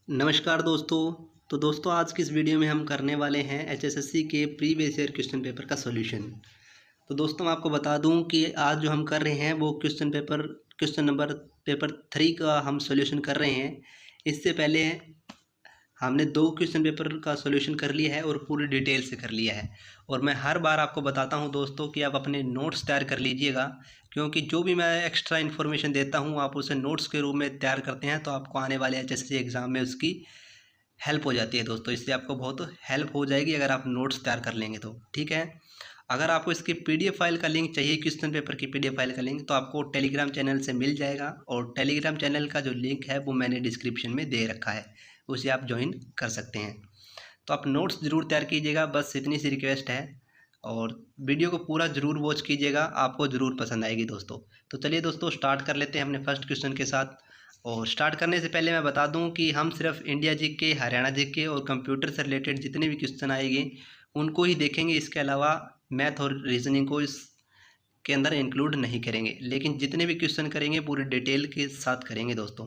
नमस्कार दोस्तों। तो दोस्तों आज की इस वीडियो में हम करने वाले हैं एचएसएससी के प्रीवियस ईयर क्वेश्चन पेपर का सॉल्यूशन। तो दोस्तों मैं आपको बता दूं कि आज जो हम कर रहे हैं वो क्वेश्चन नंबर पेपर 3 का हम सॉल्यूशन कर रहे हैं। इससे पहले हमने 2 क्वेश्चन पेपर का सॉल्यूशन कर लिया है और पूरी डिटेल से कर लिया है। और मैं हर बार आपको बताता हूं दोस्तों कि आप अपने नोट्स तैयार कर लीजिएगा, क्योंकि जो भी मैं एक्स्ट्रा इन्फॉर्मेशन देता हूं आप उसे नोट्स के रूप में तैयार करते हैं, तो आपको आने वाले एचएसएससी एग्ज़ाम में उसकी हेल्प हो जाती है दोस्तों। इससे आपको बहुत हेल्प हो जाएगी अगर आप नोट्स तैयार कर लेंगे तो ठीक है। अगर आपको इसकी पीडीएफ फाइल का लिंक चाहिए, क्वेश्चन पेपर की पीडीएफ फाइल का लिंक, तो आपको टेलीग्राम चैनल से मिल जाएगा। और टेलीग्राम चैनल का जो लिंक है वो मैंने डिस्क्रिप्शन में दे रखा है, उसे आप ज्वाइन कर सकते हैं। तो आप नोट्स ज़रूर तैयार कीजिएगा, बस इतनी सी रिक्वेस्ट है। और वीडियो को पूरा ज़रूर वॉच कीजिएगा, आपको ज़रूर पसंद आएगी दोस्तों। तो चलिए दोस्तों स्टार्ट कर लेते हैं अपने फर्स्ट क्वेश्चन के साथ। और स्टार्ट करने से पहले मैं बता दूं कि हम सिर्फ इंडिया जीके, हरियाणा जीके और कंप्यूटर से रिलेटेड जितने भी क्वेश्चन आएंगे उनको ही देखेंगे। इसके अलावा मैथ और रीजनिंग को इसके अंदर इंक्लूड नहीं करेंगे, लेकिन जितने भी क्वेश्चन करेंगे पूरी डिटेल के साथ करेंगे दोस्तों।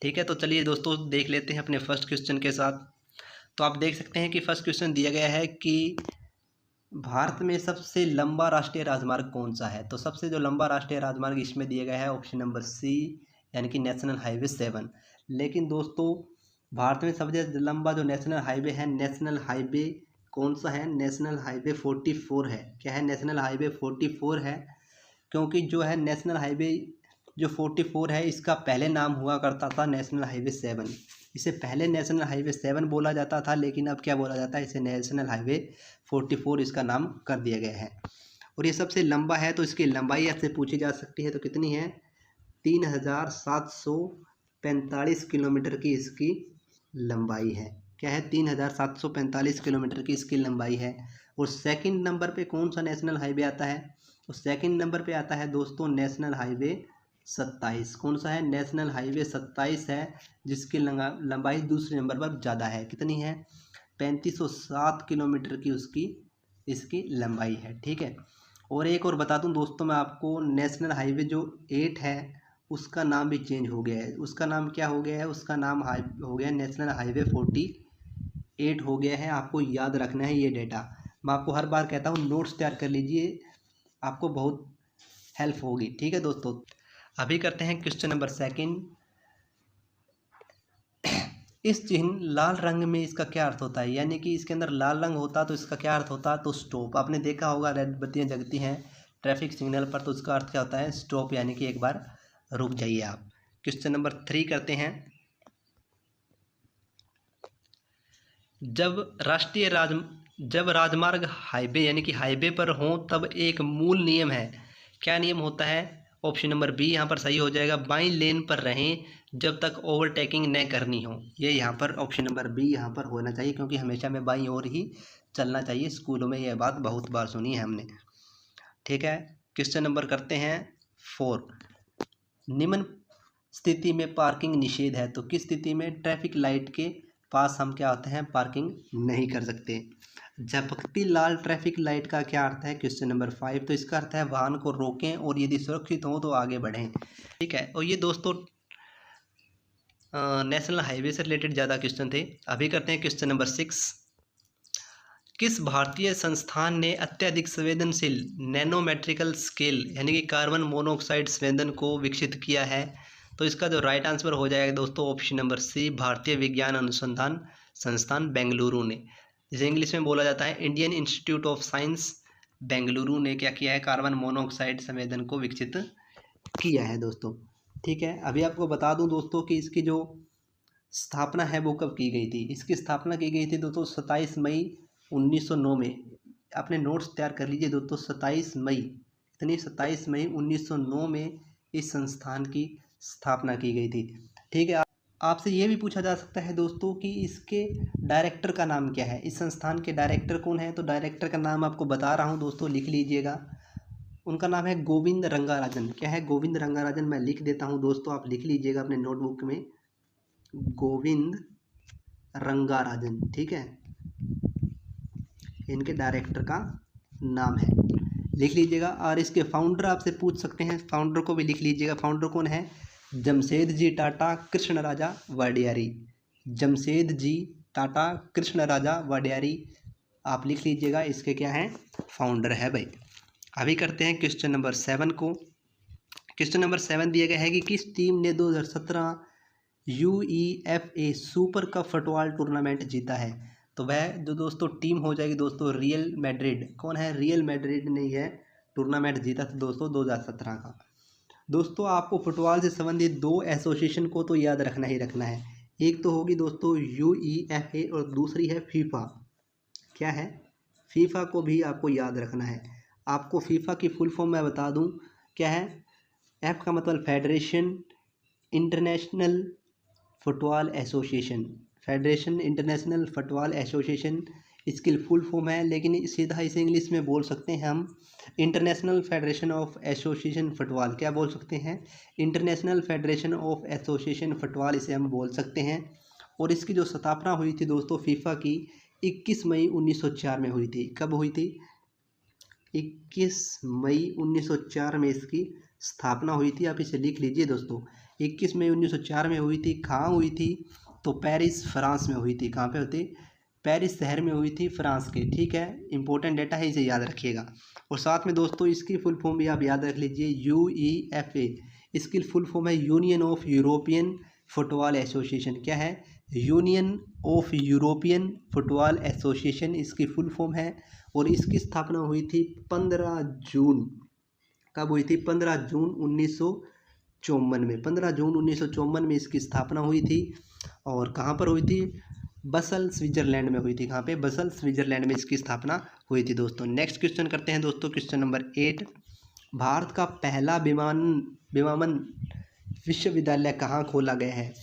ठीक है, तो चलिए दोस्तों देख लेते हैं अपने फर्स्ट क्वेश्चन के साथ। तो आप देख सकते हैं कि फर्स्ट क्वेश्चन दिया गया है कि भारत में सबसे लंबा राष्ट्रीय राजमार्ग कौन सा है। तो सबसे जो लंबा राष्ट्रीय राजमार्ग इसमें दिया गया है ऑप्शन नंबर सी, यानी कि नेशनल हाईवे 7। लेकिन दोस्तों भारत में सबसे लंबा जो नेशनल हाईवे है, नेशनल हाईवे कौन सा है? नेशनल हाईवे 44 है। क्या है? नेशनल हाईवे 44 है। क्योंकि जो है नेशनल हाईवे जो 44 है इसका पहले नाम हुआ करता था नेशनल हाईवे 7। इसे पहले नेशनल हाईवे 7 बोला जाता था, लेकिन अब क्या बोला जाता है? इसे नेशनल हाईवे 44 इसका नाम कर दिया गया है। और ये सबसे लंबा है, तो इसकी लंबाई आपसे पूछी जा सकती है, तो कितनी है? 3745 किलोमीटर की इसकी लंबाई है। क्या है? 3745 किलोमीटर की इसकी लंबाई है। और सेकंड नंबर पे कौन सा नेशनल हाईवे आता है? तो सेकंड नंबर पे आता है दोस्तों नेशनल हाईवे 27। कौन सा है? नेशनल हाईवे 27 है, जिसकी लंबाई दूसरे नंबर पर ज़्यादा है। कितनी है? 3507 किलोमीटर की इसकी लंबाई है। ठीक है। और एक और बता दूं दोस्तों मैं आपको, नेशनल हाईवे जो 8 है उसका नाम भी चेंज हो गया है। उसका नाम क्या हो गया है? उसका नाम हो गया नेशनल हाईवे 48 हो गया है। आपको याद रखना है ये डेटा। मैं आपको हर बार कहता हूँ नोट्स तैयार कर लीजिए, आपको बहुत हेल्प होगी। ठीक है दोस्तों, अभी करते हैं क्वेश्चन नंबर सेकंड। इस चिन्ह लाल रंग में इसका क्या अर्थ होता है? यानी कि इसके अंदर लाल रंग होता तो इसका क्या अर्थ होता? तो स्टॉप। आपने देखा होगा रेड बत्तियां जगती हैं ट्रैफिक सिग्नल पर, तो उसका अर्थ क्या होता है? स्टॉप, यानी कि एक बार रुक जाइए आप। क्वेश्चन नंबर 3 करते हैं। जब राजमार्ग हाईवे यानी कि हाईवे पर हो तब एक मूल नियम है। क्या नियम होता है? ऑप्शन नंबर बी यहाँ पर सही हो जाएगा, बाईं लेन पर रहें जब तक ओवरटेकिंग न करनी हो। ये यहाँ पर ऑप्शन नंबर बी यहाँ पर होना चाहिए, क्योंकि हमेशा हमें बाईं ओर ही चलना चाहिए। स्कूलों में यह बात बहुत बार सुनी है हमने। ठीक है, क्वेश्चन नंबर करते हैं 4। निम्न स्थिति में पार्किंग निषेध है। तो किस स्थिति में ट्रैफिक लाइट के पास हम क्या होते हैं? पार्किंग नहीं कर सकते। झपकती लाल ट्रैफिक लाइट का क्या अर्थ है? Question number 5। तो इसका अर्थ है वाहन को रोकें और यदि सुरक्षित हो तो आगे बढ़ें। ठीक है, और ये दोस्तों नेशनल हाईवे से रिलेटेड ज़्यादा क्वेश्चन थे। अभी करते हैं क्वेश्चन नंबर 6। किस भारतीय संस्थान ने अत्यधिक संवेदनशील नैनोमेट्रिकल स्केल यानी कि कार्बन मोनोऑक्साइड संवेदन को विकसित किया है? तो इसका जो राइट आंसर हो जाएगा दोस्तों ऑप्शन नंबर सी, भारतीय विज्ञान अनुसंधान संस्थान बेंगलुरु ने, जिसे इंग्लिश में बोला जाता है Indian institute of science Bengaluru ने क्या किया है? कार्बन मोनोऑक्साइड संवेदन को विकसित किया है दोस्तों। ठीक है, अभी आपको बता दूं दोस्तों कि इसकी जो स्थापना है वो कब की गई थी। इसकी स्थापना की गई थी दोस्तों 27 मई 1909 में। अपने नोट्स तैयार कर लीजिए दोस्तों, 27 मई, इतनी 27 मई 1909 में इस संस्थान की स्थापना की गई थी। ठीक है, आपसे ये भी पूछा जा सकता है दोस्तों कि इसके डायरेक्टर का नाम क्या है? इस संस्थान के डायरेक्टर कौन है? तो डायरेक्टर का नाम आपको बता रहा हूँ दोस्तों, लिख लीजिएगा। उनका नाम है गोविंद रंगाराजन। क्या है? गोविंद रंगाराजन। मैं लिख देता हूँ दोस्तों, आप लिख लीजिएगा अपने नोटबुक में, गोविंद रंगाराजन। ठीक है, इनके डायरेक्टर का नाम है, लिख लीजिएगा। और इसके फाउंडर आपसे पूछ सकते हैं, फाउंडर को भी लिख लीजिएगा। फाउंडर कौन है? जमशेद जी टाटा, कृष्ण राजा वाडियारी। जमशेद जी टाटा, कृष्ण राजा वडियारी, आप लिख लीजिएगा, इसके क्या हैं, फाउंडर है भाई। अभी करते हैं क्वेश्चन नंबर 7 को। क्वेश्चन नंबर 7 दिया गया है कि किस टीम ने 2017 UEFA super cup football tournament जीता है। तो वह जो दोस्तों टीम हो जाएगी दोस्तों रियल मैड्रिड। कौन है, रियल मैड्रिड ने यह टूर्नामेंट जीता था दोस्तों 2017 का। दोस्तों आपको फुटबॉल से संबंधित दो एसोसिएशन को तो याद रखना ही रखना है। एक तो होगी दोस्तों UEFA और दूसरी है फीफा। क्या है, फीफा को भी आपको याद रखना है। आपको फीफा की फुल फॉर्म मैं बता दूं, क्या है। एफ का मतलब federation international football association, federation international football association इसकी फुल फॉर्म है, लेकिन सीधा इसे इंग्लिश में बोल सकते हैं हम international federation of association football. क्या बोल सकते हैं, international federation of association football इसे हम बोल सकते हैं। और इसकी जो स्थापना हुई थी दोस्तों फीफा की 21 मई 1904 में हुई थी। कब हुई थी, 21 मई 1904 में इसकी स्थापना हुई थी। आप इसे लिख लीजिए दोस्तों, 21 मई 1904 में हुई थी। कहाँ हुई थी, तो पेरिस फ्रांस में हुई थी। कहाँ पे हुई थी, पेरिस शहर में हुई थी, फ्रांस के। ठीक है, इंपॉर्टेंट डेटा है, इसे याद रखिएगा। और साथ में दोस्तों इसकी फुल फॉर्म भी आप याद रख लीजिए, UEFA इसकी फुल फॉर्म है union of European football association. क्या है, union of European football association इसकी फुल फॉर्म है। और इसकी स्थापना हुई थी 15 जून, कब हुई थी, 15 जून 1954 में। 15 जून 1954 में इसकी स्थापना हुई थी। और कहाँ पर हुई थी, बसल स्विट्जरलैंड में हुई थी। कहाँ पे, बसल स्विट्जरलैंड में इसकी स्थापना हुई थी दोस्तों। नेक्स्ट क्वेश्चन करते हैं दोस्तों, क्वेश्चन नंबर 8। भारत का पहला विमानन विश्वविद्यालय कहाँ खोला गया है।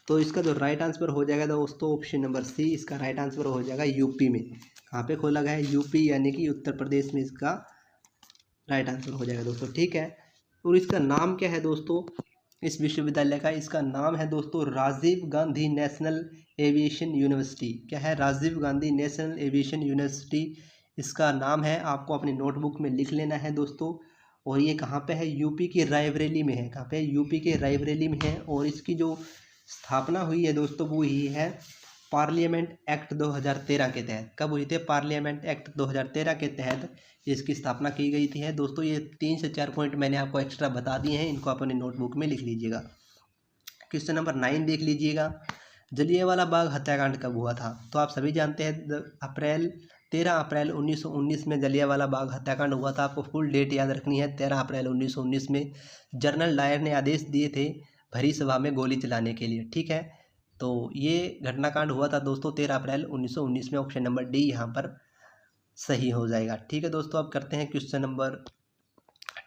तो इसका जो राइट आंसर हो जाएगा दोस्तों ऑप्शन नंबर सी, इसका राइट आंसर हो जाएगा यूपी में। कहाँ पे खोला गया है, यूपी यानी कि उत्तर प्रदेश में इसका राइट आंसर हो जाएगा दोस्तों। ठीक है, और इसका नाम क्या है दोस्तों, इस विश्वविद्यालय का, इसका नाम है दोस्तों Rajiv Gandhi National Aviation University. क्या है, Rajiv Gandhi National Aviation University इसका नाम है। आपको अपनी नोटबुक में लिख लेना है दोस्तों। और ये कहाँ पे है, यूपी के रायबरेली में है। कहाँ पे, यूपी के रायबरेली में है। और इसकी जो स्थापना हुई है दोस्तों वो ही है पार्लियामेंट एक्ट 2013 के तहत। कब हुई थी, पार्लियामेंट एक्ट 2013 के तहत इसकी स्थापना की गई थी है दोस्तों। ये 3 से 4 पॉइंट मैंने आपको एक्स्ट्रा बता दिए हैं, इनको अपने नोटबुक में लिख लीजिएगा। क्वेश्चन नंबर 9 देख लीजिएगा, जलियांवाला बाग हत्याकांड कब हुआ था। तो आप सभी जानते हैं 13 अप्रैल 1919 में जलियांवाला बाग हत्याकांड हुआ था। आपको फुल डेट याद रखनी है, 13 अप्रैल 1919 में जनरल डायर ने आदेश दिए थे भरी सभा में गोली चलाने के लिए। ठीक है, तो ये घटनाकांड हुआ था दोस्तों 13 अप्रैल 1919 में। ऑप्शन नंबर डी यहाँ पर सही हो जाएगा। ठीक है दोस्तों, अब करते हैं क्वेश्चन नंबर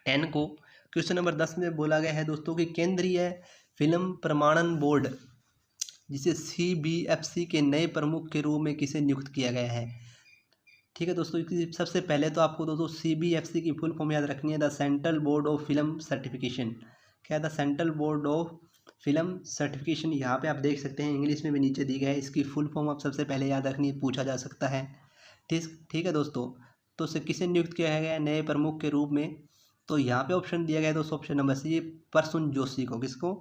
10 को। क्वेश्चन नंबर 10 में बोला गया है दोस्तों कि केंद्रीय फिल्म प्रमाणन बोर्ड जिसे CBFC के नए प्रमुख के रूप में किसे नियुक्त किया गया है। ठीक है दोस्तों, सबसे पहले तो आपको दोस्तों CBFC की फुल फॉर्म याद रखनी है, the central board of film certification. क्या है, the central board of film certification. यहाँ पे आप देख सकते हैं इंग्लिश में भी नीचे दी गया है। इसकी फुल फॉर्म आप सबसे पहले याद रखनी है, पूछा जा सकता है। ठीक है दोस्तों, तो उसे किसे नियुक्त किया गया है नए प्रमुख के रूप में। तो यहाँ पे ऑप्शन दिया गया है दोस्तों, option number C Prasoon Joshi को। किसको,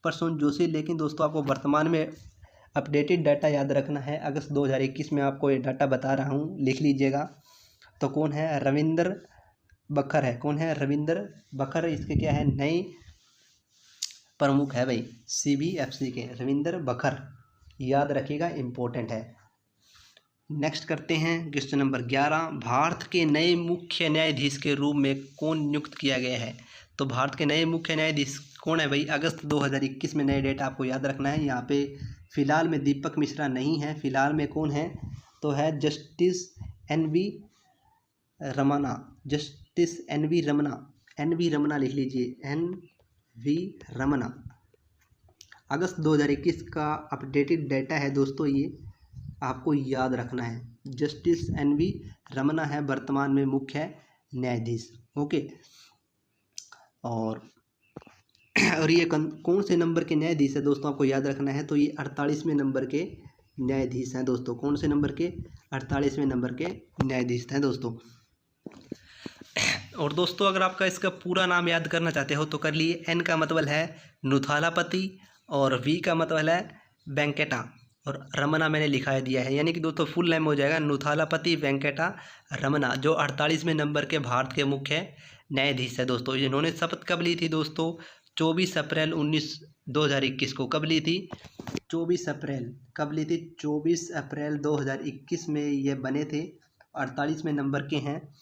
प्रसून जोशी। लेकिन दोस्तों आपको वर्तमान में अपडेटेड डाटा याद रखना है, अगस्त 2021 में आपको ये डाटा बता रहा हूँ, लिख लीजिएगा। तो कौन है, रविंदर बखर है। कौन है, रविंदर बखर इसके क्या है, नए प्रमुख है भाई CBFC के, रविंदर बखर। याद रखिएगा, इम्पोर्टेंट है। नेक्स्ट करते हैं क्वेश्चन नंबर 11, भारत के नए मुख्य न्यायाधीश के रूप में कौन नियुक्त किया गया है। तो भारत के नए मुख्य न्यायाधीश कौन है भाई, अगस्त 2021 में नए डेट आपको याद रखना है। यहाँ पे फिलहाल में दीपक मिश्रा नहीं है, फिलहाल में कौन है, तो है justice NV Ramana. Justice NV Ramana लिख लीजिए, NV रमना। अगस्त 2021 का अपडेटेड डाटा है दोस्तों, ये आपको याद रखना है। जस्टिस NV रमना है वर्तमान में मुख्य न्यायाधीश। ओके, और ये कौन से नंबर के न्यायाधीश है दोस्तों, आपको याद रखना है। तो ये 48वें नंबर के न्यायाधीश हैं दोस्तों। कौन से नंबर के, 48वें नंबर के न्यायाधीश हैं दोस्तों। और दोस्तों अगर आपका इसका पूरा नाम याद करना चाहते हो तो कर लिए। N का मतलब है नुथालापति और V का मतलब है वेंकटा। और रमना मैंने लिखा दिया है, यानी कि दोस्तों फुल नेम हो जाएगा नुथालापति वेंकटा रमना, जो 48वें नंबर के भारत के मुख्य न्यायाधीश है दोस्तों। इन्होंने शपथ कब ली थी दोस्तों? 24 अप्रैल 2021 को। कब ली थी? 24 अप्रैल। कब ली थी? 24 अप्रैल 2021 में ये बने थे। 48वें नंबर के हैं।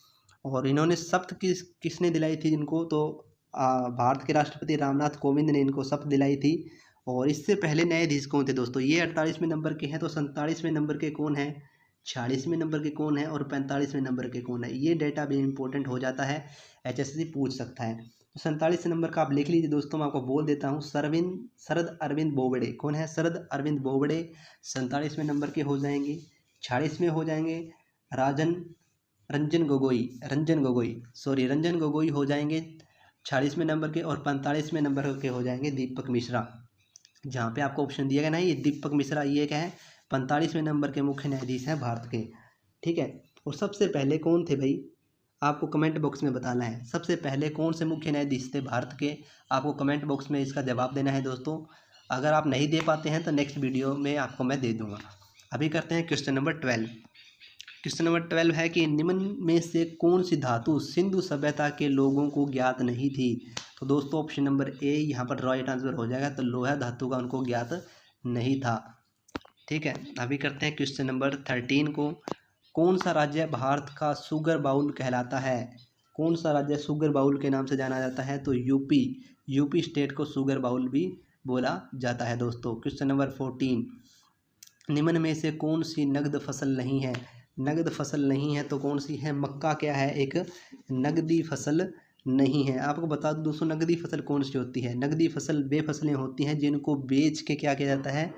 और इन्होंने शपथ किसने दिलाई थी इनको? तो भारत के राष्ट्रपति रामनाथ कोविंद ने इनको शपथ दिलाई थी। और इससे पहले न्यायाधीश कौन थे दोस्तों? ये 48वें नंबर के हैं, तो 47वें नंबर के कौन है, 46वें नंबर के कौन है और 45वें नंबर के कौन है? ये डेटा भी इंपॉर्टेंट हो जाता है, HSSC पूछ सकता है। तो 47 नंबर का आप लिख लीजिए दोस्तों, मैं आपको बोल देता हूँ। शरद अरविंद बोबड़े। कौन है? शरद अरविंद बोबड़े 47वें नंबर के हो जाएंगे। 46वें हो जाएंगे रंजन गोगोई हो जाएंगे 46वें नंबर के। और 45वें नंबर के हो जाएंगे दीपक मिश्रा। जहाँ पे आपको ऑप्शन दिया गया ना, ये दीपक मिश्रा, ये क्या है? 45वें नंबर के मुख्य न्यायाधीश हैं भारत के। ठीक है। और सबसे पहले कौन थे भाई? आपको कमेंट बॉक्स में बताना है, सबसे पहले कौन से मुख्य न्यायाधीश थे भारत के? आपको कमेंट बॉक्स में इसका जवाब देना है दोस्तों। अगर आप नहीं दे पाते हैं तो नेक्स्ट वीडियो में आपको मैं दे दूँगा। अभी करते हैं क्वेश्चन नंबर 12। क्वेश्चन नंबर 12 है कि निम्न में से कौन सी धातु सिंधु सभ्यता के लोगों को ज्ञात नहीं थी? तो दोस्तों ऑप्शन नंबर ए यहाँ पर राइट आंसर हो जाएगा। तो लोहा धातु का उनको ज्ञात नहीं था। ठीक है। अभी करते हैं क्वेश्चन नंबर 13 को। कौन सा राज्य भारत का शुगर बाउल कहलाता है? कौन सा राज्य शुगर बाउल के नाम से जाना जाता है? तो यूपी स्टेट को शुगर बाउल भी बोला जाता है दोस्तों। क्वेश्चन नंबर 14, निम्न में से कौन सी नगद फसल नहीं है? नगद फसल नहीं है तो कौन सी है? मक्का क्या है? एक नगदी फसल नहीं है। आपको बता दूं दोस्तों, नगदी फसल कौन सी होती है? नगदी फसल वे फसलें होती हैं जिनको बेच के क्या किया जाता है?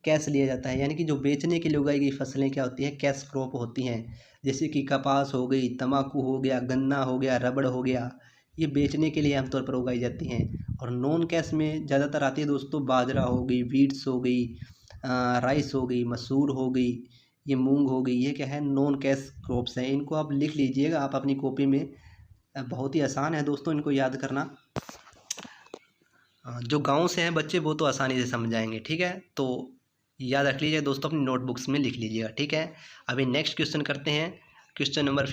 कैश लिया जाता है। यानी कि जो बेचने के लिए उगाई गई फसलें क्या होती हैं? कैश क्रॉप होती हैं। जैसे कि कपास हो गई, तंबाकू हो गया, गन्ना हो गया, रबड़ हो गया, ये बेचने के लिए आमतौर पर उगाई जाती हैं। और नॉन कैश में ज़्यादातर आती है दोस्तों बाजरा हो गई, वीट्स हो गई, राइस हो गई, मसूर हो गई, ये मूंग हो गई। ये क्या है? नॉन कैश क्रॉप्स हैं। इनको आप लिख लीजिएगा आप अपनी कॉपी में। बहुत ही आसान है दोस्तों इनको याद करना। जो गांव से हैं बच्चे वो तो आसानी से समझ जाएंगे। ठीक है। तो याद रख लीजिए दोस्तों, अपनी नोटबुक्स में लिख लीजिएगा। ठीक है। अभी नेक्स्ट क्वेश्चन करते हैं। क्वेश्चन नंबर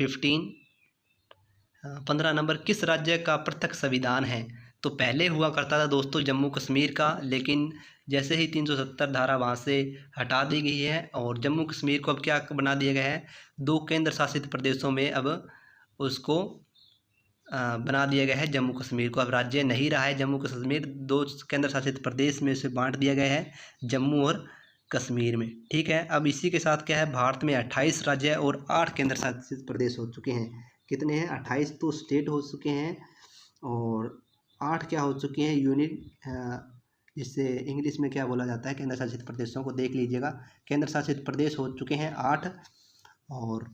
15 नंबर, किस राज्य का पृथक संविधान है? तो पहले हुआ करता था दोस्तों जम्मू कश्मीर का, लेकिन जैसे ही 370 धारा वहाँ से हटा दी गई है और जम्मू कश्मीर को अब क्या बना दिया गया है? 2 केंद्र शासित प्रदेशों में अब उसको बना दिया गया है। जम्मू कश्मीर को अब राज्य नहीं रहा है जम्मू कश्मीर, 2 केंद्र शासित प्रदेश में से बांट दिया गया है, जम्मू और कश्मीर में। ठीक है। अब इसी के साथ क्या है? भारत में 28 राज्य और 8 केंद्र शासित प्रदेश हो चुके हैं। कितने हैं? 28 तो स्टेट हो चुके हैं और 8 क्या हो चुके हैं? यूनिट, जिससे इंग्लिश में क्या बोला जाता है केंद्र शासित प्रदेशों को, देख लीजिएगा। केंद्र शासित प्रदेश हो चुके हैं 8। और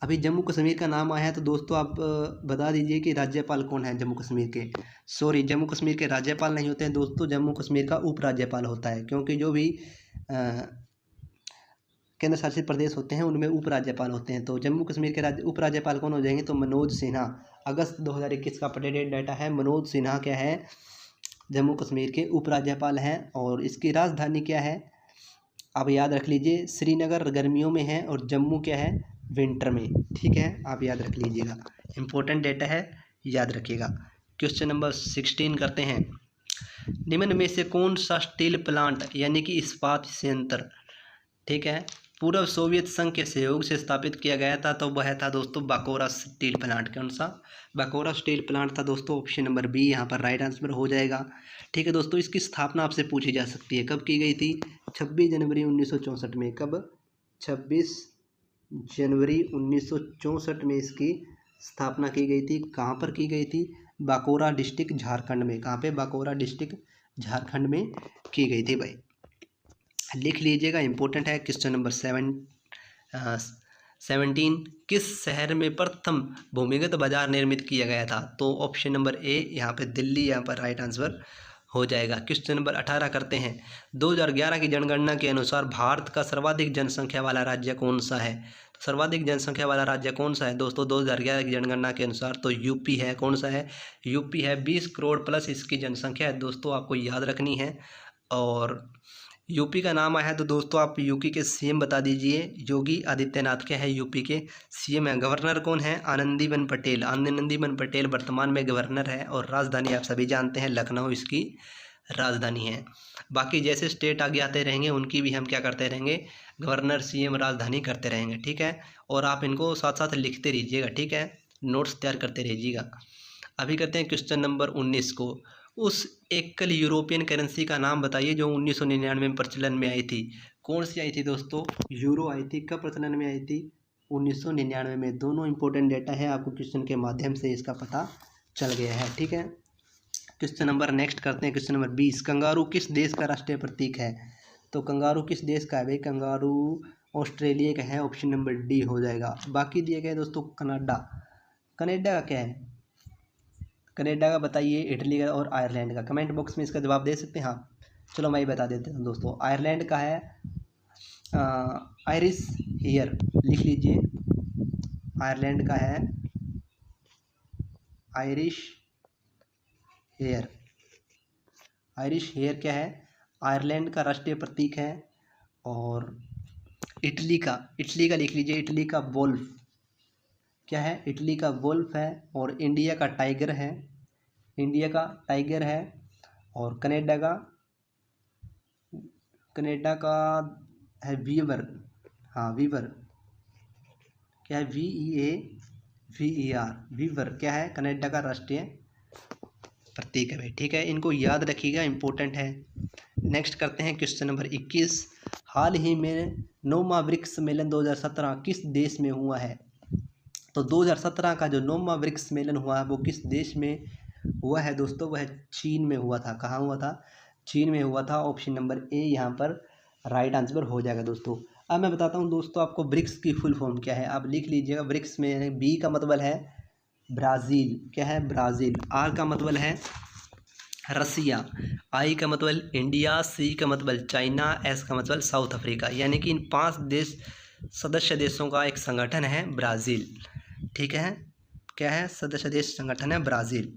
अभी जम्मू कश्मीर का नाम आया है तो दोस्तों आप बता दीजिए कि राज्यपाल कौन है जम्मू कश्मीर के? सॉरी, जम्मू कश्मीर के राज्यपाल नहीं होते हैं दोस्तों, जम्मू कश्मीर का उपराज्यपाल होता है। क्योंकि जो भी केंद्र शासित प्रदेश होते हैं उनमें उपराज्यपाल होते हैं। तो जम्मू कश्मीर के उपराज्यपाल कौन हो जाएंगे? तो मनोज सिन्हा। अगस्त 2021 का अपडेटेड डाटा है। मनोज सिन्हा क्या है? जम्मू कश्मीर के उपराज्यपाल हैं। और इसकी राजधानी क्या है? आप याद रख लीजिए, श्रीनगर गर्मियों में है और जम्मू क्या है? विंटर में। ठीक है, आप याद रख लीजिएगा, इंपॉर्टेंट डेटा है, याद रखिएगा। क्वेश्चन नंबर 16 करते हैं। निम्न में से कौन सा स्टील प्लांट यानी कि इस्पात संयंत्र, ठीक है, पूर्व सोवियत संघ के सहयोग से स्थापित किया गया था? तो वह था दोस्तों बाकोरा स्टील प्लांट। कौन सा? बाकोरा स्टील प्लांट था दोस्तों। ऑप्शन नंबर बी यहाँ पर राइट आंसर हो जाएगा। ठीक है दोस्तों, इसकी स्थापना आपसे पूछी जा सकती है, कब की गई थी? 26 जनवरी 1964 में। कब? 26 जनवरी 1964 में इसकी स्थापना की गई थी। कहाँ पर की गई थी? बाकोरा डिस्ट्रिक्ट, झारखंड में। कहाँ पे? बाकोरा डिस्ट्रिक्ट, झारखंड में की गई थी भाई, लिख लीजिएगा, इंपॉर्टेंट है। क्वेश्चन नंबर 17, किस शहर में प्रथम भूमिगत बाजार निर्मित किया गया था? तो ऑप्शन नंबर ए यहाँ पे दिल्ली, यहाँ पर राइट आंसर हो जाएगा। क्वेश्चन नंबर 18 करते हैं। 2011 की जनगणना के अनुसार भारत का सर्वाधिक जनसंख्या वाला राज्य कौन सा है? तो सर्वाधिक जनसंख्या वाला राज्य कौन सा है दोस्तों 2011 की जनगणना के अनुसार? तो यूपी है। कौन सा है? यूपी है। 20 करोड़ प्लस इसकी जनसंख्या है दोस्तों, आपको याद रखनी है। और यूपी का नाम आया है तो दोस्तों आप यूपी के सीएम बता दीजिए। योगी आदित्यनाथ क्या है यूपी के सीएम है। गवर्नर कौन है? आनंदीबेन पटेल। आनंदीबेन पटेल वर्तमान में गवर्नर है और राजधानी आप सभी जानते हैं लखनऊ इसकी राजधानी है। बाकी जैसे स्टेट आगे आते रहेंगे उनकी भी हम क्या करते रहेंगे, गवर्नर सीएम राजधानी करते रहेंगे, ठीक है। और आप इनको साथ साथ लिखते रहिएगा, ठीक है, नोट्स तैयार करते रहिएगा। अभी करते हैं क्वेश्चन नंबर 19 को। उस एकल यूरोपियन करेंसी का नाम बताइए जो 1999 में प्रचलन में आई थी। कौन सी आई थी दोस्तों? यूरो आई थी। कब प्रचलन में आई थी? 1999 में। दोनों इंपॉर्टेंट डेटा है, आपको क्वेश्चन के माध्यम से इसका पता चल गया है, ठीक है। क्वेश्चन नंबर नेक्स्ट करते हैं, क्वेश्चन नंबर 20। कंगारू किस देश का राष्ट्रीय प्रतीक है? तो कंगारू किस देश का है भाई? कंगारू ऑस्ट्रेलिया का है। ऑप्शन नंबर डी हो जाएगा। बाकी दिए गए दोस्तों कनाडा। कनाडा का क्या है? कनाडा का बताइए, इटली का और आयरलैंड का। कमेंट बॉक्स में इसका जवाब दे सकते हैं। हाँ चलो मैं ही बता देता हूँ दोस्तों। आयरलैंड का है आयरिश हेयर, लिख लीजिए। आयरलैंड का है आयरिश हेयर। आयरिश हेयर क्या है? आयरलैंड का राष्ट्रीय प्रतीक है। और इटली का लिख लीजिए। इटली का वोल्फ क्या है? इटली का वोल्फ है। और इंडिया का टाइगर है। इंडिया का टाइगर है। और कनाडा का है वीवर। हाँ वीवर क्या है? VEAVER वीवर क्या है? कनाडा का राष्ट्रीय प्रतीक है भाई, ठीक है। इनको याद रखिएगा, इंपॉर्टेंट है। नेक्स्ट करते हैं क्वेश्चन नंबर 21। हाल ही में 9वां ब्रिक्स सम्मेलन 2017 किस देश में हुआ है? तो 2017 का जो 9वां ब्रिक्स सम्मेलन हुआ है वो किस देश में हुआ है दोस्तों? वह चीन में हुआ था। कहाँ हुआ था? चीन में हुआ था। ऑप्शन नंबर ए यहाँ पर राइट आंसर हो जाएगा दोस्तों। अब मैं बताता हूँ दोस्तों आपको ब्रिक्स की फुल फॉर्म क्या है। आप लिख लीजिएगा। ब्रिक्स में बी का मतलब है ब्राज़ील। क्या है? ब्राज़ील। आर का मतलब है रसिया। आई का मतलब इंडिया। सी का मतलब चाइना। एस का मतलब साउथ अफ्रीका। यानी कि इन 5 देश सदस्य देशों का एक संगठन है ब्राज़ील, ठीक है। क्या है? सदस्य देश संगठन है ब्राज़ील।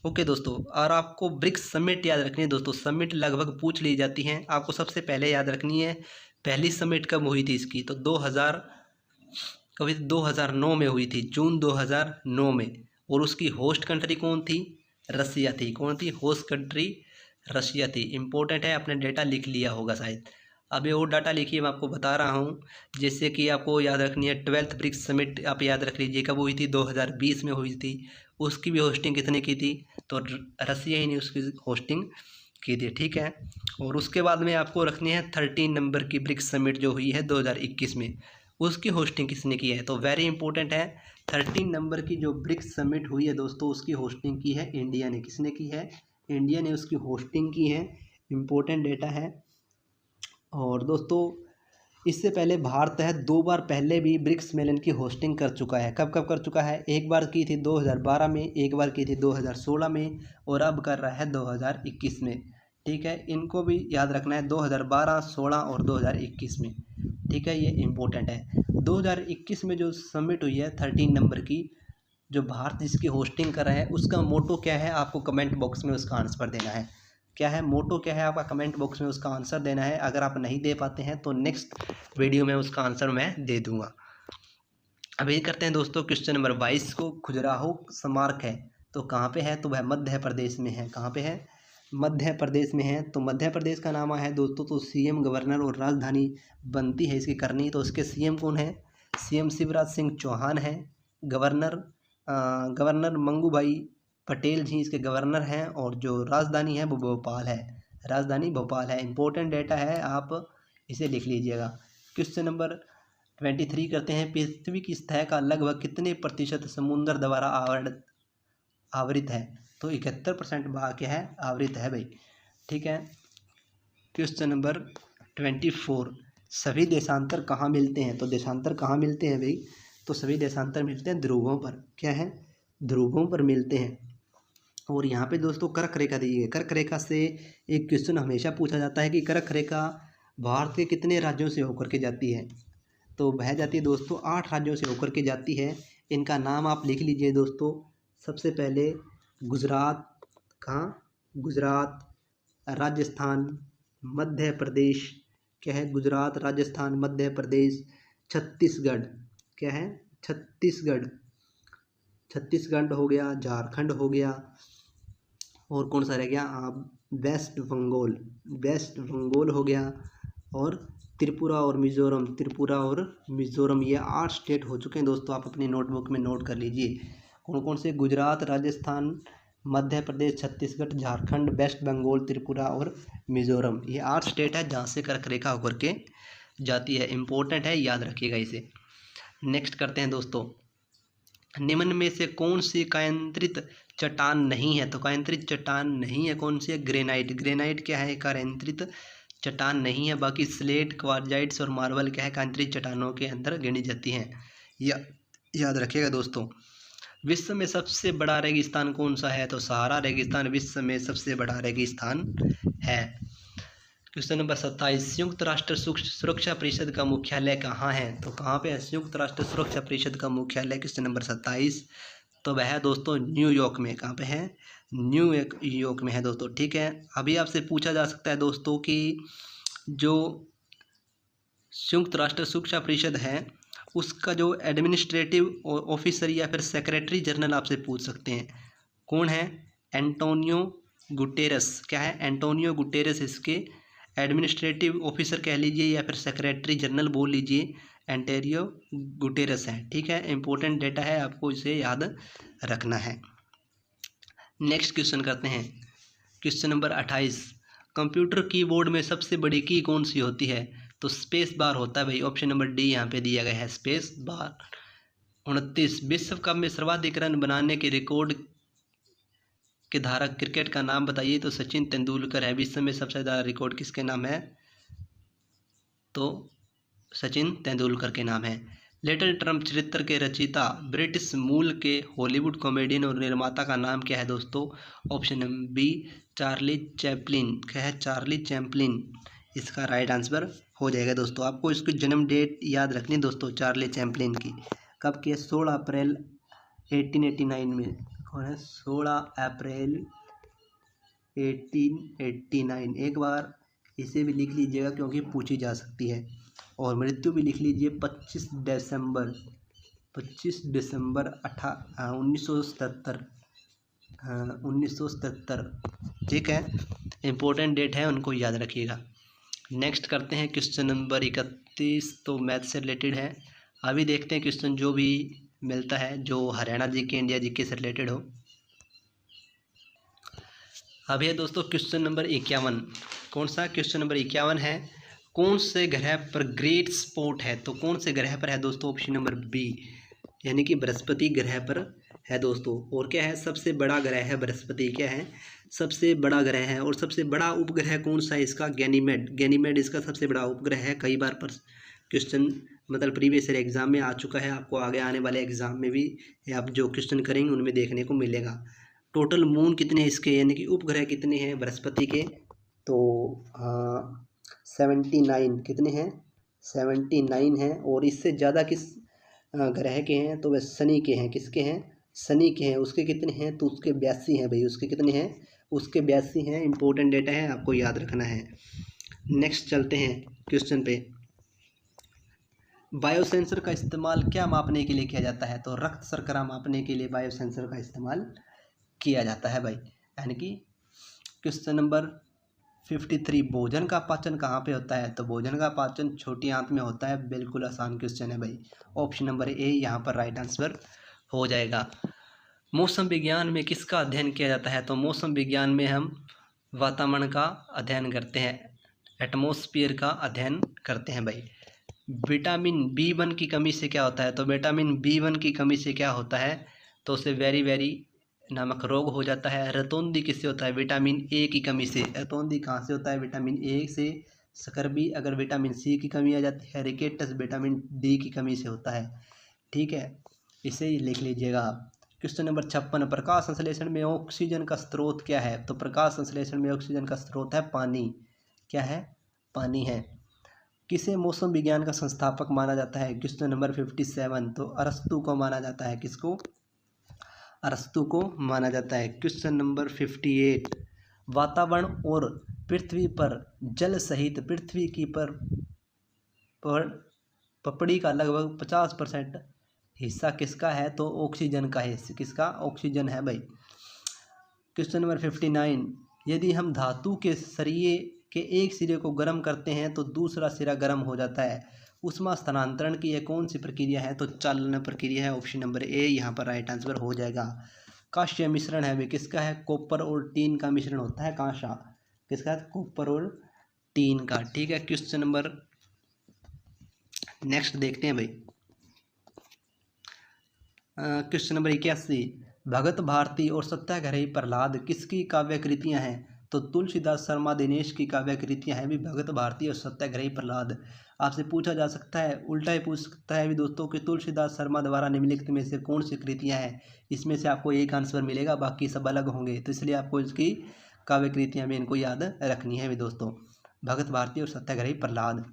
ओके दोस्तों, और आपको ब्रिक्स समिट याद रखनी है दोस्तों। समिट लगभग पूछ ली जाती हैं, आपको सबसे पहले याद रखनी है पहली समिट कब हुई थी इसकी। तो 2009 में हुई थी, जून 2009 में। और उसकी होस्ट कंट्री कौन थी? रसिया थी। कौन थी? होस्ट कंट्री रसिया थी। इंपॉर्टेंट है, आपने डेटा लिख लिया होगा शायद। अब ये और डाटा लिखिए, मैं आपको बता रहा हूँ। जैसे कि आपको याद रखनी है 12th ब्रिक्स समिट आप याद रख लीजिए कब हुई थी? 2020 में हुई थी। उसकी भी होस्टिंग किसने की थी? तो रसिया ही ने उसकी होस्टिंग की थी, ठीक है। और उसके बाद में आपको रखनी है 13 नंबर की ब्रिक्स समिट जो हुई है 2021 में, उसकी होस्टिंग किसने की है? तो वेरी इंपॉर्टेंट है, 13 नंबर की जो ब्रिक्स समिट हुई है दोस्तों उसकी होस्टिंग की है इंडिया ने। किसने की है? इंडिया ने उसकी होस्टिंग की है। इंपॉर्टेंट डेटा है। और दोस्तों इससे पहले भारत है 2 बार पहले भी ब्रिक्स सम्मेलन की होस्टिंग कर चुका है। कब कब कर चुका है? एक बार की थी 2012 में, एक बार की थी 2016 में, और अब कर रहा है 2021 में, ठीक है। इनको भी याद रखना है 2012, 16 और 2021 में, ठीक है। ये इम्पोर्टेंट है। 2021 में जो समिट हुई है 13 नंबर की, जो भारत जिसकी होस्टिंग कर रहा है, उसका मोटो क्या है? आपको कमेंट बॉक्स में उसका आंसर देना है। क्या है मोटो? क्या है आपका? कमेंट बॉक्स में उसका आंसर देना है। अगर आप नहीं दे पाते हैं तो नेक्स्ट वीडियो में उसका आंसर मैं दे दूंगा। अभी करते हैं दोस्तों क्वेश्चन नंबर 22 को। खजुराहो स्मारक है तो कहाँ पे है? तो वह मध्य प्रदेश में है। कहाँ पे है? मध्य प्रदेश में है। तो मध्य प्रदेश का नाम है दोस्तों, तो सीएम, गवर्नर और राजधानी बनती है इसकी करनी। तो उसके सीएम कौन है? सीएम शिवराज सिंह चौहान है। गवर्नर मंगू भाई पटेल जी इसके गवर्नर हैं। और जो राजधानी है वो भोपाल है। राजधानी भोपाल है। इंपॉर्टेंट डेटा है, आप इसे लिख लीजिएगा। क्वेश्चन नंबर 23 करते हैं। पृथ्वी की सतह का लगभग कितने प्रतिशत समुद्र द्वारा आवृत है? तो 71% भाग क्या है? आवृत है भाई, ठीक है। Question number 24। सभी देशांतर कहाँ मिलते हैं? तो देशांतर कहाँ मिलते हैं भाई? तो सभी देशांतर मिलते हैं ध्रुवों पर। क्या है? ध्रुवों पर मिलते हैं। और यहाँ पे दोस्तों कर्क रेखा दी है। कर्क रेखा से एक क्वेश्चन हमेशा पूछा जाता है कि कर्क रेखा भारत के कितने राज्यों से होकर के जाती है? तो वह जाती है दोस्तों 8 राज्यों से होकर के जाती है। इनका नाम आप लिख लीजिए दोस्तों। सबसे पहले गुजरात, कहाँ? गुजरात, राजस्थान, मध्य प्रदेश, क्या है, गुजरात, राजस्थान, मध्य प्रदेश, छत्तीसगढ़, क्या है, छत्तीसगढ़, छत्तीसगढ़ हो गया, झारखंड हो गया, और कौन सा रह गया, वेस्ट बंगाल, वेस्ट बंगाल हो गया, और त्रिपुरा और मिज़ोरम, त्रिपुरा और मिज़ोरम, ये 8 स्टेट हो चुके हैं दोस्तों। आप अपनी नोटबुक में नोट कर लीजिए कौन कौन से, गुजरात, राजस्थान, मध्य प्रदेश, छत्तीसगढ़, झारखंड, वेस्ट बंगाल, त्रिपुरा और मिज़ोरम, ये 8 स्टेट है जहाँ से कर्क रेखा होकर के जाती है। इम्पोर्टेंट है, याद रखिएगा इसे। नेक्स्ट करते हैं दोस्तों, निम्न में से कौन सी कायांतरित चट्टान नहीं है? तो कायांतरित चट्टान नहीं है कौन सी है? ग्रेनाइट। ग्रेनाइट क्या है, कायांतरित चट्टान नहीं है। बाकी स्लेट, क्वार्जाइट्स और मार्बल क्या है, कायांतरित चट्टानों के अंदर गिनी जाती हैं। याद रखिएगा दोस्तों। विश्व में सबसे बड़ा रेगिस्तान कौन सा है? तो सहारा रेगिस्तान विश्व में सबसे बड़ा रेगिस्तान है। क्वेश्चन नंबर 27, संयुक्त राष्ट्र सुरक्षा परिषद का मुख्यालय कहाँ है? तो कहाँ पे है संयुक्त राष्ट्र सुरक्षा परिषद का मुख्यालय? क्वेश्चन नंबर 27, तो वह है दोस्तों न्यूयॉर्क में। कहाँ पे है? न्यूयॉर्क में है दोस्तों। ठीक है, अभी आपसे पूछा जा सकता है दोस्तों कि जो संयुक्त राष्ट्र सुरक्षा परिषद है उसका जो एडमिनिस्ट्रेटिव ऑफिसर या फिर सेक्रेटरी जनरल आपसे पूछ सकते हैं, कौन है? Antonio Guterres. क्या है? एंटोनियो गुटेरस इसके एडमिनिस्ट्रेटिव ऑफिसर कह लीजिए या फिर सेक्रेटरी जनरल बोल लीजिए, एंटोनियो गुटेरस है। ठीक है, इंपॉर्टेंट डेटा है, आपको इसे याद रखना है। नेक्स्ट क्वेश्चन करते हैं, क्वेश्चन नंबर 28, कंप्यूटर कीबोर्ड में सबसे बड़ी की कौन सी होती है? तो स्पेस बार होता है भाई। ऑप्शन नंबर डी यहाँ पे दिया गया है, स्पेस बार। 29, विश्व कप में सर्वाधिक रन बनाने के रिकॉर्ड के धारक क्रिकेट का नाम बताइए? तो सचिन तेंदुलकर है। विश्व में सबसे ज़्यादा रिकॉर्ड किसके नाम है? तो सचिन तेंदुलकर के नाम है। लिटिल ट्रम्प चरित्र के रचयिता ब्रिटिश मूल के हॉलीवुड कॉमेडियन और निर्माता का नाम क्या है दोस्तों? Option number B, Charlie Chaplin. क्या है? चार्ली चैपलिन इसका राइट आंसर हो जाएगा दोस्तों। आपको इसकी जन्म डेट याद रखनी दोस्तों चार्ली चैपलिन की। कब की है? 16 अप्रैल 1889 में। कौन है? 16 अप्रैल 1889। एक बार इसे भी लिख लीजिएगा क्योंकि पूछी जा सकती है। और मृत्यु भी लिख लीजिए 25 दिसंबर 1977। 1977। ठीक है, इम्पोर्टेंट डेट है, उनको याद रखिएगा। नेक्स्ट करते हैं क्वेश्चन नंबर 31, तो मैथ से रिलेटेड है। अभी देखते हैं क्वेश्चन जो भी मिलता है जो हरियाणा जीके, इंडिया जीके से रिलेटेड हो। अभी है दोस्तों क्वेश्चन नंबर 51। कौन सा? क्वेश्चन नंबर 51 है, कौन से ग्रह पर ग्रेट स्पॉट है? तो कौन से ग्रह पर है दोस्तों? ऑप्शन नंबर बी, यानी कि बृहस्पति ग्रह पर है दोस्तों। और क्या है? सबसे बड़ा ग्रह है बृहस्पति। क्या है? सबसे बड़ा ग्रह है। और सबसे बड़ा उपग्रह कौन सा है इसका? गैनीमेड। गैनीमेड इसका सबसे बड़ा उपग्रह है। कई बार पर क्वेश्चन मतलब प्रीवियस ईयर एग्जाम में आ चुका है, आपको आगे आने वाले एग्जाम में भी आप जो क्वेश्चन करेंगे उनमें देखने को मिलेगा। टोटल मून कितने हैं इसके, यानी कि उपग्रह कितने हैं बृहस्पति के? तो 79। कितने हैं? 79 हैं। और इससे ज़्यादा किस ग्रह के हैं? तो वह शनि के हैं। किसके हैं? शनि के हैं। उसके कितने हैं? तो उसके 82 हैं भाई। उसके कितने हैं? उसके 82 हैं। इंपॉर्टेंट डेटा है, आपको याद रखना है। नेक्स्ट चलते हैं क्वेश्चन पे। बायोसेंसर का इस्तेमाल क्या मापने के लिए किया जाता है? तो रक्त शर्करा मापने के लिए बायोसेंसर का इस्तेमाल किया जाता है भाई। यानी कि क्वेश्चन नंबर 53, भोजन का पाचन कहाँ पे होता है? तो भोजन का पाचन छोटी आंत में होता है। बिल्कुल आसान क्वेश्चन है भाई। ऑप्शन नंबर ए यहाँ पर राइट आंसर हो जाएगा। मौसम विज्ञान में किसका अध्ययन किया जाता है? तो मौसम विज्ञान में हम वातावरण का अध्ययन करते हैं, एटमॉस्फेयर का अध्ययन करते हैं भाई। विटामिन B1 की कमी से क्या होता है? तो विटामिन B1 की कमी से क्या होता है? तो उसे वेरी नामक रोग हो जाता है। रतौंधी किससे होता है? विटामिन ए की कमी से। रतौंधी कहाँ से होता है? विटामिन ए से। स्कर्वी अगर विटामिन सी की कमी आ जाती है। रिकेटस विटामिन डी की कमी से होता है। ठीक है, इसे ही लिख लीजिएगा आप। क्वेश्चन नंबर 56, प्रकाश संश्लेषण में ऑक्सीजन का स्रोत क्या है? तो प्रकाश संश्लेषण में ऑक्सीजन का स्रोत है पानी। क्या है? पानी है। किसे मौसम विज्ञान का संस्थापक माना जाता है? क्वेश्चन नंबर 57, तो अरस्तु को माना जाता है। किसको? अरस्तु को माना जाता है। क्वेश्चन नंबर 58, वातावरण और पृथ्वी पर जल सहित पृथ्वी की पर पपड़ी का लगभग 50% हिस्सा किसका है? तो ऑक्सीजन का है। किसका? ऑक्सीजन है भाई। क्वेश्चन नंबर 59, यदि हम धातु के सरिये के एक सिरे को गर्म करते हैं तो दूसरा सिरा गर्म हो जाता है, ऊष्मा स्थानांतरण की यह कौन सी प्रक्रिया है? तो चालन प्रक्रिया है। ऑप्शन नंबर ए यहाँ पर राइट आंसर हो जाएगा। कांस्य मिश्रण है भाई, किसका है? कॉपर और टीन का मिश्रण होता है कांसा। किसका? कॉपर और टीन का। ठीक है, क्वेश्चन नंबर नेक्स्ट देखते हैं भाई। क्वेश्चन नंबर 81, भगत भारती और सत्याग्रही प्रहलाद किसकी काव्य कृतियाँ हैं? तो तुलसीदास शर्मा दिनेश की काव्य कृतियाँ हैं भी भगत भारती और सत्याग्रही प्रहलाद। आपसे पूछा जा सकता है, उल्टा ही पूछ सकता है भी दोस्तों कि तुलसीदास शर्मा द्वारा निम्नलिखित में से कौन सी कृतियाँ हैं? इसमें से आपको एक आंसर मिलेगा, बाकी सब अलग होंगे, तो इसलिए आपको इसकी काव्य कृतियाँ भी इनको याद रखनी है भी दोस्तों, भगत भारती और सत्याग्रही प्रहलाद।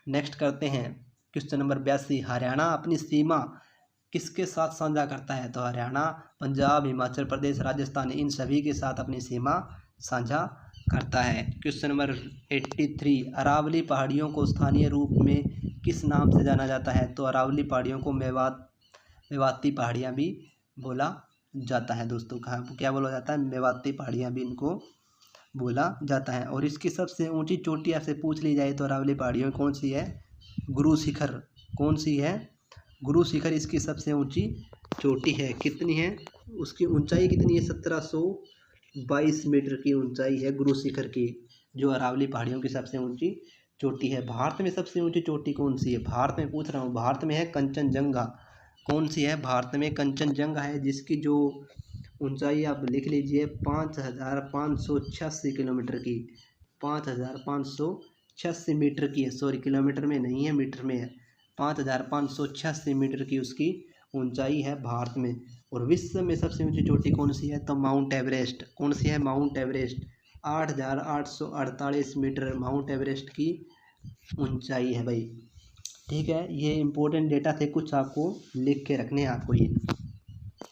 नेक्स्ट करते हैं क्वेश्चन नंबर 82, हरियाणा अपनी सीमा किसके साथ साझा करता है? तो हरियाणा पंजाब, हिमाचल प्रदेश, राजस्थान, इन सभी के साथ अपनी सीमा साझा करता है। क्वेश्चन नंबर 83, अरावली पहाड़ियों को स्थानीय रूप में किस नाम से जाना जाता है? तो अरावली पहाड़ियों को मेवाती पहाड़ियाँ भी बोला जाता है दोस्तों। कहाँ क्या बोला जाता है? मेवाती पहाड़ियाँ भी इनको बोला जाता है। और इसकी सबसे ऊंची चोटी आपसे पूछ ली जाए तो अरावली पहाड़ियों कौन सी है? गुरु शिखर। कौन सी है? गुरु शिखर इसकी सबसे ऊंची चोटी है। कितनी है? उसकी ऊंचाई कितनी है? 1722 मीटर की ऊंचाई है गुरु शिखर की, जो अरावली पहाड़ियों की सबसे ऊंची चोटी है। भारत में सबसे ऊंची चोटी कौन सी है? भारत में पूछ रहा हूँ, भारत में है कंचनजंगा। कौन सी है? भारत में कंचनजंगा है, जिसकी जो ऊंचाई आप लिख लीजिए 5586 किलोमीटर की, 5586 मीटर की है। सॉरी, किलोमीटर में नहीं है, मीटर में है। 5586 मीटर की उसकी ऊंचाई है भारत में। और विश्व में सबसे ऊंची चोटी कौन सी है? तो माउंट एवरेस्ट। कौन सी है? Mount Everest. 8848 metre Mount Everest की ऊंचाई है भाई। ठीक है, ये इंपॉर्टेंट डेटा थे, कुछ आपको लिख के रखने हैं आपको ये।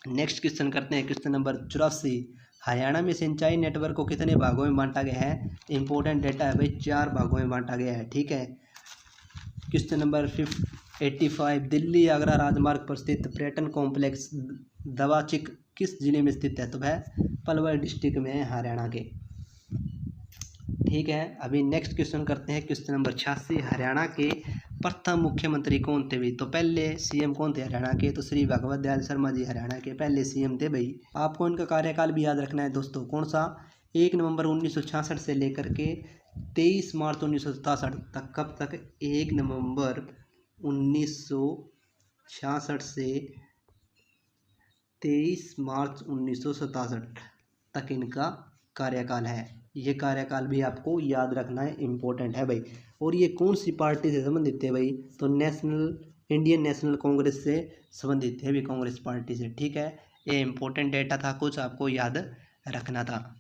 नेक्स्ट क्वेश्चन करते हैं, क्वेश्चन नंबर 84, हरियाणा में सिंचाई नेटवर्क को कितने भागों में बांटा गया है? इंपॉर्टेंट डेटा है भाई, 4 भागों में बांटा गया है। ठीक है, क्वेश्चन नंबर 85, दिल्ली आगरा राजमार्ग पर स्थित पर्यटन कॉम्प्लेक्स दवाचिक किस जिले में स्थित है? तो वह पलवल डिस्ट्रिक्ट में है, हरियाणा के। ठीक है, अभी नेक्स्ट क्वेश्चन करते हैं, क्वेश्चन नंबर 86, हरियाणा के प्रथम मुख्यमंत्री कौन थे भाई? तो पहले सीएम कौन थे हरियाणा के? तो श्री भगवत दयाल शर्मा जी हरियाणा के पहले सीएम थे भाई। आपको इनका कार्यकाल भी याद रखना है दोस्तों। कौन सा? 1 नवंबर 1966 से लेकर के 23 मार्च 1967 तक। कब तक? 1 नवंबर 1966 से 23 मार्च 1967 तक इनका कार्यकाल है। ये कार्यकाल भी आपको याद रखना है, इम्पोर्टेंट है भाई। और ये कौन सी पार्टी से संबंधित है भाई? तो इंडियन नेशनल कांग्रेस से संबंधित है भी, कांग्रेस पार्टी से। ठीक है, ये इम्पोर्टेंट डेटा था, कुछ आपको याद रखना था।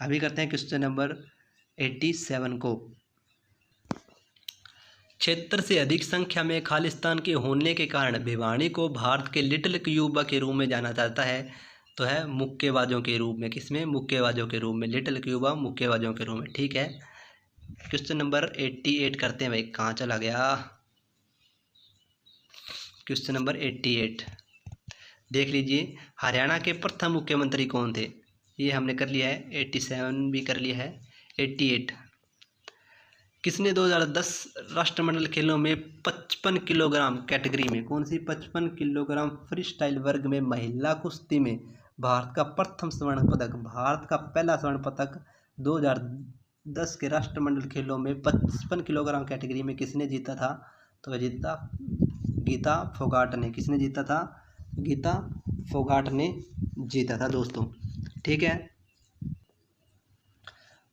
अभी करते हैं क्वेश्चन नंबर 87 को। क्षेत्र से अधिक संख्या में खालिस्तान के होने के कारण भिवानी को भारत के लिटिल क्यूबा के रूप में जाना जाता है। तो है मुक्केबाजों के रूप में। किसमें? मुक्केबाजों के रूप में। लिटिल क्यूबा मुक्केबाजों के रूप में। ठीक है, क्वेश्चन नंबर 88 करते हैं भाई, कहाँ चला गया? क्वेश्चन नंबर 88 देख लीजिए, हरियाणा के प्रथम मुख्यमंत्री कौन थे? ये हमने कर लिया है, 87 भी कर लिया है। 88, किसने 2010 राष्ट्रमंडल खेलों में 55 किलोग्राम कैटेगरी में, कौन सी? 55 किलोग्राम फ्री स्टाइल वर्ग में महिला कुश्ती में भारत का प्रथम स्वर्ण पदक, भारत का पहला स्वर्ण पदक 2010 के राष्ट्रमंडल खेलों में 55 किलोग्राम कैटेगरी में किसने जीता था? तो वह जीता गीता फोगाट ने। किसने जीता था? गीता फोगाट ने जीता था दोस्तों। ठीक है,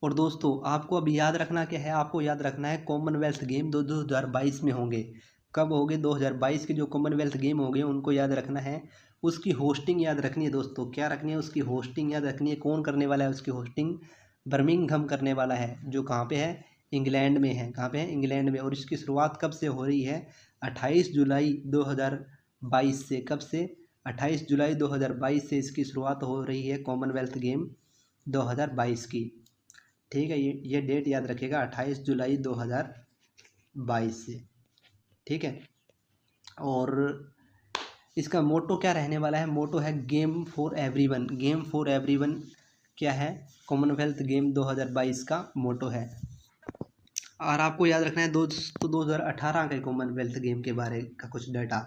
और दोस्तों आपको अब याद रखना क्या है? आपको याद रखना है कॉमनवेल्थ गेम 2022 में होंगे। कब होंगे? 2022 के जो कॉमनवेल्थ गेम होंगे उनको याद रखना है। उसकी होस्टिंग याद रखनी है दोस्तों। क्या रखनी है? उसकी होस्टिंग याद रखनी है। कौन करने वाला है उसकी होस्टिंग? बर्मिंघम करने वाला है, जो कहाँ पे है? इंग्लैंड में है। कहाँ पे है? इंग्लैंड में। और इसकी शुरुआत कब से हो रही है? 28 जुलाई 2022 से। कब से? 28 जुलाई 2022 से इसकी शुरुआत हो रही है कॉमनवेल्थ गेम 2022 की। ठीक है, ये डेट याद रखिएगा 28 जुलाई 2022 से। ठीक है, और इसका मोटो क्या रहने वाला है? मोटो है game for everyone. Game for everyone क्या है? कॉमनवेल्थ गेम 2022 का मोटो है। और आपको याद रखना है दोस्तों 2018 के कॉमनवेल्थ गेम के बारे का कुछ डाटा।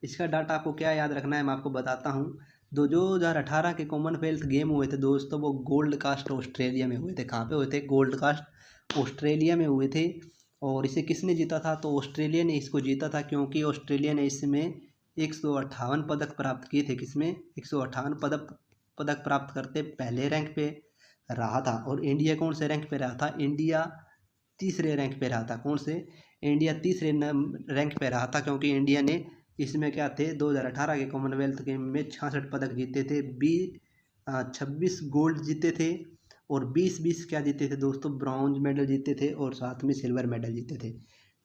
इसका डाटा आपको क्या याद रखना है, मैं आपको बताता हूँ। 2018 के कॉमनवेल्थ गेम हुए थे दोस्तों, वो गोल्ड कास्ट ऑस्ट्रेलिया में हुए थे। कहाँ पे हुए थे? गोल्ड कास्ट ऑस्ट्रेलिया में हुए थे। और इसे किसने जीता था? तो ऑस्ट्रेलिया ने इसको जीता था, क्योंकि ऑस्ट्रेलिया ने इसमें 158 पदक प्राप्त किए थे। किसमें? 158 पदक प्राप्त करते पहले रैंक पे रहा था। और इंडिया कौन से रैंक पे रहा था? इंडिया तीसरे रैंक पे रहा था। कौन से? इंडिया तीसरे रैंक पे रहा था, क्योंकि इंडिया ने इसमें क्या थे 2018 के कॉमनवेल्थ गेम में 66 पदक जीते थे, 26 गोल्ड जीते थे, और 20 क्या जीते थे दोस्तों? ब्रॉन्ज मेडल जीते थे, और साथ में सिल्वर मेडल जीते थे।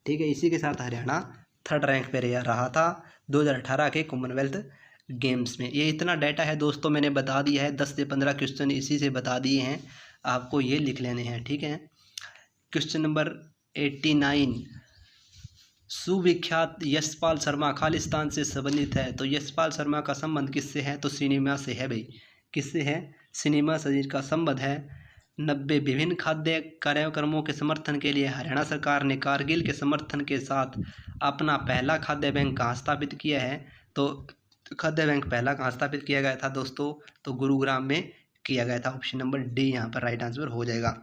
ठीक है, इसी के साथ हरियाणा थर्ड रैंक पे रहा था 2018 के कॉमनवेल्थ गेम्स में। ये इतना डाटा है दोस्तों, मैंने बता दिया है। 10 से 15 क्वेश्चन इसी से बता दिए हैं, आपको ये लिख लेने हैं। ठीक है, क्वेश्चन नंबर 89, सुविख्यात यशपाल शर्मा खालिस्तान से संबंधित है। तो यशपाल शर्मा का संबंध किससे है? तो सिनेमा से है भाई। किससे है? सिनेमा से का संबंध है। 90 विभिन्न खाद्य कार्यक्रमों के समर्थन के लिए हरियाणा सरकार ने कारगिल के समर्थन के साथ अपना पहला खाद्य बैंक कहाँ स्थापित किया है? तो खाद्य बैंक पहला कहाँ स्थापित किया गया था दोस्तों? तो गुरुग्राम में किया गया था। ऑप्शन नंबर डी यहाँ पर राइट आंसर हो जाएगा।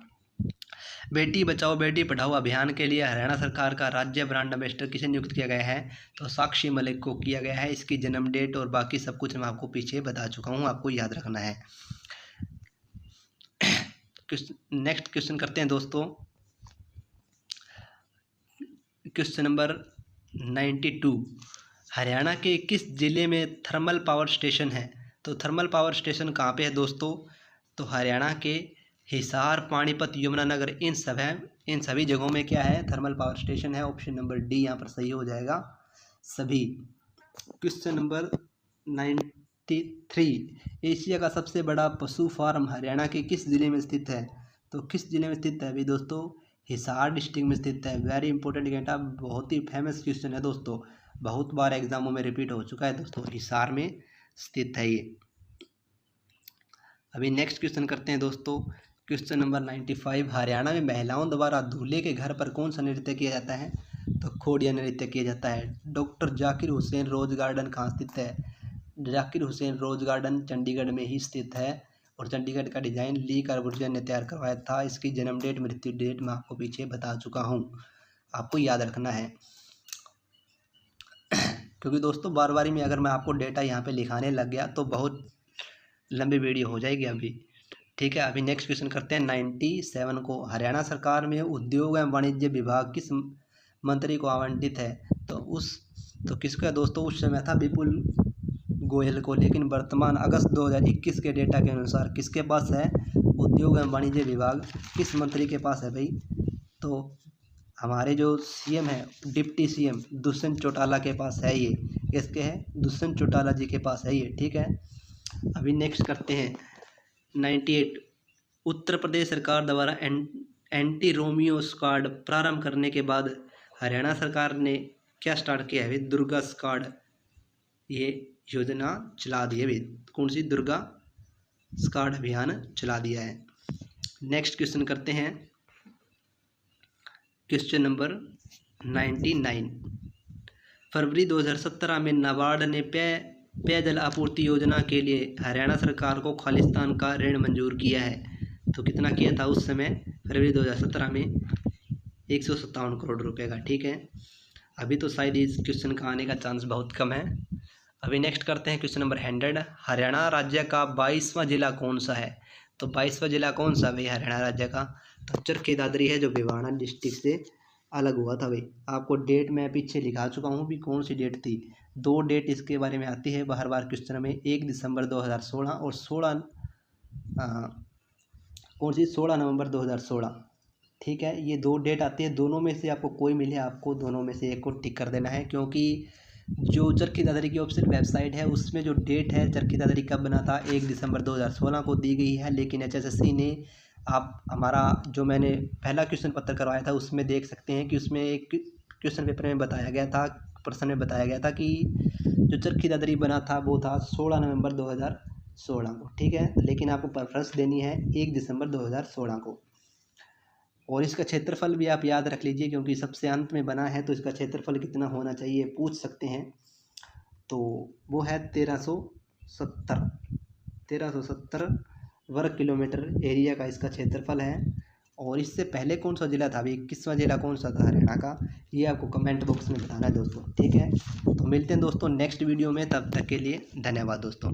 बेटी बचाओ बेटी पढ़ाओ अभियान के लिए हरियाणा सरकार का राज्य ब्रांड एम्बेसडर किसे नियुक्त किया गया है? तो साक्षी मलिक को किया गया है। इसकी जन्म डेट और बाकी सब कुछ मैं आपको पीछे बता चुका हूँ, आपको याद रखना है। नेक्स्ट क्वेश्चन करते हैं दोस्तों, क्वेश्चन नंबर 92, हरियाणा के किस जिले में थर्मल पावर स्टेशन है? तो थर्मल पावर स्टेशन कहाँ पे है दोस्तों? तो हरियाणा के हिसार, पानीपत, यमुनानगर, इन सभी जगहों में क्या है? थर्मल पावर स्टेशन है। ऑप्शन नंबर डी यहाँ पर सही हो जाएगा सभी। क्वेश्चन नंबर 93, एशिया का सबसे बड़ा पशु फार्म हरियाणा के किस जिले में स्थित है? तो किस जिले में स्थित है अभी दोस्तों? हिसार डिस्ट्रिक्ट में स्थित है। वेरी इंपॉर्टेंट डेटा, बहुत ही फेमस क्वेश्चन है दोस्तों, बहुत बार एग्जामों में रिपीट हो चुका है दोस्तों। हिसार में स्थित है ये। अभी नेक्स्ट क्वेश्चन करते हैं दोस्तों, क्वेश्चन नंबर 95, हरियाणा में महिलाओं द्वारा दूल्हे के घर पर कौन सा नृत्य किया जाता है? तो खोड़िया नृत्य किया जाता है। Doctor Zakir Hussain Rose Garden कहाँ स्थित है? जाकिर हुसैन रोज गार्डन चंडीगढ़ में ही स्थित है, और चंडीगढ़ का डिजाइन ली कार्बुजियन ने तैयार करवाया था। इसकी जन्म डेट, मृत्यु डेट मैं आपको पीछे बता चुका हूँ, आपको याद रखना है। क्योंकि दोस्तों बार बारी में अगर मैं आपको डेटा यहाँ पे लिखाने लग गया तो बहुत लंबी वीडियो हो जाएगी अभी। ठीक है, अभी नेक्स्ट क्वेश्चन करते हैं 97 को, हरियाणा सरकार में उद्योग एवं वाणिज्य विभाग किस मंत्री को आवंटित है? तो किसका दोस्तों? उस समय था विपुल गोयल को, लेकिन वर्तमान अगस्त 2021 के डेटा के अनुसार किसके पास है उद्योग एवं वाणिज्य विभाग? किस मंत्री के पास है भाई? तो हमारे जो सीएम है, डिप्टी सीएम दुष्यंत चौटाला के पास है ये। किसके है? दुष्यंत चौटाला जी के पास है ये। ठीक है, अभी नेक्स्ट करते हैं 98, उत्तर प्रदेश सरकार द्वारा एंटी रोमियो स्क्वाड प्रारंभ करने के बाद हरियाणा सरकार ने क्या स्टार्ट किया है? दुर्गा स्क्वाड ये योजना चला दी है भी। कौन सी? दुर्गा स्क्वाड अभियान चला दिया है। नेक्स्ट क्वेश्चन करते हैं, क्वेश्चन नंबर 99, फरवरी 2017 में नाबार्ड ने पेयजल आपूर्ति योजना के लिए हरियाणा सरकार को खालिस्तान का ऋण मंजूर किया है। तो कितना किया था उस समय? फरवरी 2017 में 157 करोड़ रुपए का। ठीक है, अभी तो शायद इस क्वेश्चन का आने का चांस बहुत कम है। अभी नेक्स्ट करते हैं क्वेश्चन नंबर 100, हरियाणा राज्य का 22वां जिला कौन सा है? तो 22वां जिला कौन सा भाई हरियाणा राज्य का? तो चरखी दादरी है, जो भिवाड़ा डिस्ट्रिक्ट से अलग हुआ था भाई। आपको डेट मैं पीछे लिखा चुका हूँ भी, कौन सी डेट थी। 2 डेट इसके बारे में आती है बार बार क्वेश्चन में, 1 दिसंबर 2016 और 16 कौन सी? 16 नवंबर 2016। ठीक है, ये 2 डेट आती है, दोनों में से आपको कोई मिले, आपको दोनों में से एक को टिक कर देना है। क्योंकि जो चरखी दादरी की ऑफिशियल वेबसाइट है उसमें जो डेट है चरखी दादरी कब बना था 1 दिसंबर 2016 को दी गई है, लेकिन HSSC ने आप हमारा जो मैंने पहला क्वेश्चन पत्र करवाया था उसमें देख सकते हैं कि उसमें एक क्वेश्चन पेपर में बताया गया था, प्रश्न में बताया गया था कि जो चरखी दादरी बना था वो था 16 नवंबर 2016 को, ठीक है। लेकिन आपको प्रेफरेंस देनी है 1 दिसंबर 2016 को। और इसका क्षेत्रफल भी आप याद रख लीजिए, क्योंकि सबसे अंत में बना है तो इसका क्षेत्रफल कितना होना चाहिए पूछ सकते हैं। तो वो है 1370 वर्ग किलोमीटर एरिया का इसका क्षेत्रफल है। और इससे पहले कौन सा ज़िला था, अभी 21वां ज़िला कौन सा था हरियाणा का, ये आपको कमेंट बॉक्स में बताना है दोस्तों, ठीक है। तो मिलते हैं दोस्तों नेक्स्ट वीडियो में, तब तक के लिए धन्यवाद दोस्तों।